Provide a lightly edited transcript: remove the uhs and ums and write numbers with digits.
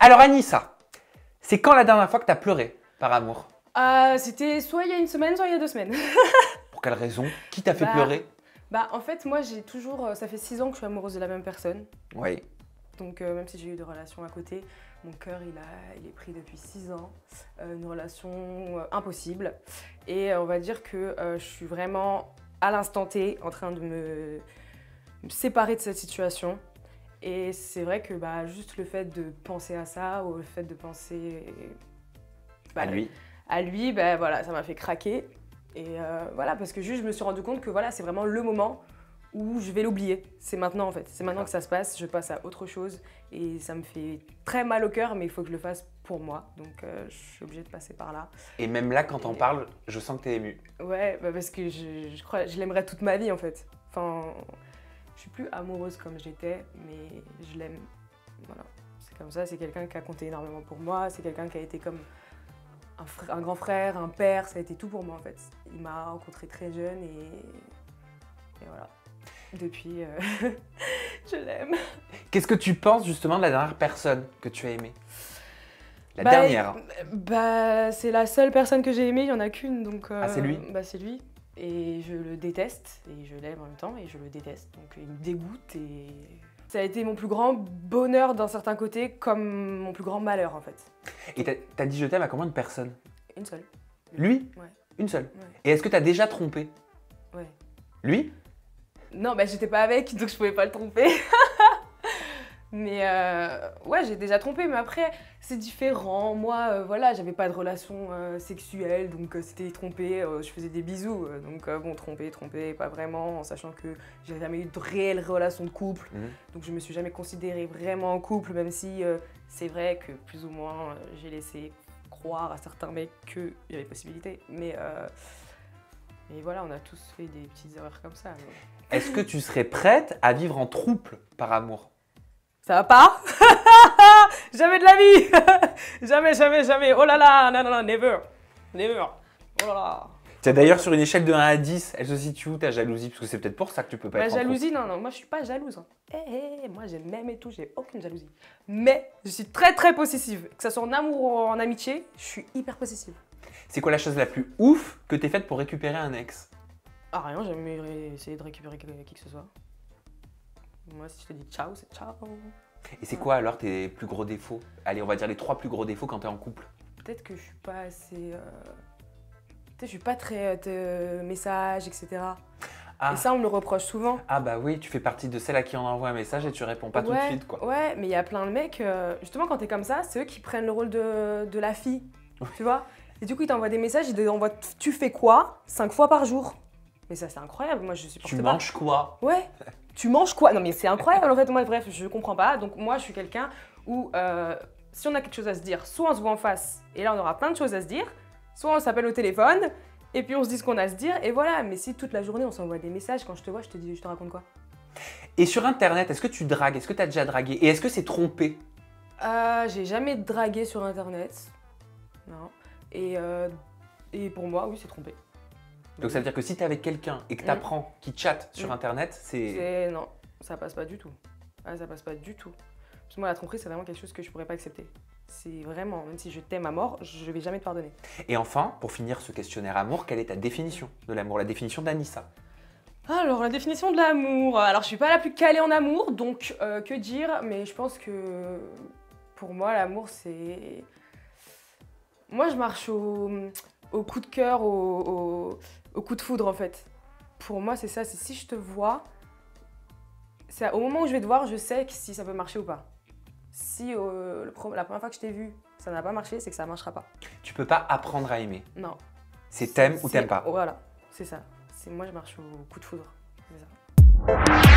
Alors Anissa, c'est quand la dernière fois que tu as pleuré par amour? C'était soit il y a une semaine, soit il y a 2 semaines. Pour quelle raison? Qui t'a fait pleurer? En fait, moi, j'ai toujours... ça fait 6 ans que je suis amoureuse de la même personne. Oui. Donc, même si j'ai eu des relations à côté, mon cœur, il est pris depuis 6 ans. Une relation impossible. Et on va dire que je suis vraiment, à l'instant T, en train de me séparer de cette situation. Et c'est vrai que juste le fait de penser à ça, ou le fait de penser... À lui. Voilà, ça m'a fait craquer. Et voilà, parce que juste je me suis rendu compte que voilà, c'est vraiment le moment où je vais l'oublier. C'est maintenant en fait, c'est maintenant que ça se passe, je passe à autre chose et ça me fait très mal au cœur, mais il faut que je le fasse pour moi. Donc je suis obligée de passer par là. Et même là, quand t'en parles, je sens que t'es émue. Ouais, parce que je crois que je l'aimerais toute ma vie en fait. Enfin, je suis plus amoureuse comme j'étais, mais je l'aime. Voilà, c'est comme ça, c'est quelqu'un qui a compté énormément pour moi, c'est quelqu'un qui a été comme un grand frère, un père, ça a été tout pour moi en fait. Il m'a rencontrée très jeune et voilà. Depuis, je l'aime. Qu'est-ce que tu penses justement de la dernière personne que tu as aimée? La dernière. C'est la seule personne que j'ai aimée, il n'y en a qu'une. Donc, c'est lui? C'est lui. Et je le déteste, et je l'aime en même temps, et je le déteste. Donc il me dégoûte et... Ça a été mon plus grand bonheur d'un certain côté, comme mon plus grand malheur en fait. Et t'as dit je t'aime à combien de personnes? Une seule. Lui? Ouais. Une seule? Ouais. Et est-ce que t'as déjà trompé? Ouais. Lui? Non, j'étais pas avec, donc je pouvais pas le tromper. Mais ouais, j'ai déjà trompé, mais après, c'est différent. Moi, voilà, j'avais pas de relation sexuelle, donc c'était trompé, je faisais des bisous. Donc bon, trompé, pas vraiment, en sachant que j'ai jamais eu de réelle relation de couple. Donc je me suis jamais considérée vraiment en couple, même si c'est vrai que plus ou moins, j'ai laissé croire à certains mecs qu'il y avait possibilité. Mais voilà, on a tous fait des petites erreurs comme ça. Mais... Est-ce que tu serais prête à vivre en trouble par amour? Ça va pas? Jamais de la vie. Jamais. Oh là là, non, never. Oh là là. Tiens, d'ailleurs, sur une échelle de 1 à 10, elle se situe où ta jalousie? Parce que c'est peut-être pour ça que tu peux pas être en jalousie, non, moi je suis pas jalouse. Moi j'aime même et tout, j'ai aucune jalousie. Mais je suis très possessive. Que ce soit en amour ou en amitié, je suis hyper possessive. C'est quoi la chose la plus ouf que t'aies faite pour récupérer un ex? Ah rien, j'ai jamais essayé de récupérer qui que ce soit. Moi, si je te dis ciao, c'est ciao. Et c'est quoi alors tes plus gros défauts? Allez, on va dire les 3 plus gros défauts quand t'es en couple. Peut-être que je suis pas assez... Peut-être que je suis pas très message, etc. Et ça, on me le reproche souvent. Ah bah oui, tu fais partie de celles à qui on envoie un message et tu réponds pas tout de suite, quoi. Ouais, mais il y a plein de mecs, justement quand t'es comme ça, c'est eux qui prennent le rôle de la fille, tu vois. Et du coup, ils t'envoient des messages, ils t'envoient « tu fais quoi ?» 5 fois par jour. Mais ça, c'est incroyable, moi je supporte pas. Tu manges quoi? Ouais. Tu manges quoi? Non mais c'est incroyable en fait, moi bref, je comprends pas. Donc moi je suis quelqu'un où si on a quelque chose à se dire, soit on se voit en face et là on aura plein de choses à se dire, soit on s'appelle au téléphone et puis on se dit ce qu'on a à se dire et voilà. Mais si toute la journée on s'envoie des messages, quand je te vois je te raconte quoi? Et sur internet, est-ce que tu dragues? Est-ce que tu as déjà dragué? Et est-ce que c'est trompé? J'ai jamais dragué sur internet. Non. Et pour moi, oui, c'est trompé. Donc ça veut dire que si tu es avec quelqu'un et que tu apprends qu'il chatte sur internet, c'est... Non, ça passe pas du tout. Ah, ça passe pas du tout. Parce que moi, la tromperie, c'est vraiment quelque chose que je pourrais pas accepter. C'est vraiment, même si je t'aime à mort, je vais jamais te pardonner. Et enfin, pour finir ce questionnaire amour, quelle est ta définition de l'amour, la définition d'Anissa? Alors, la définition de l'amour. Alors, je suis pas la plus calée en amour, donc que dire? Mais je pense que pour moi, l'amour, c'est... Moi, je marche au coup de cœur, au coup de foudre en fait. Pour moi, c'est ça, c'est si je te vois, c'est au moment où je vais te voir, je sais si ça peut marcher ou pas. Si la première fois que je t'ai vu, ça n'a pas marché, c'est que ça ne marchera pas. Tu peux pas apprendre à aimer. Non. C'est t'aimes ou t'aimes pas. Voilà, c'est ça. Moi, je marche au coup de foudre. C'est ça.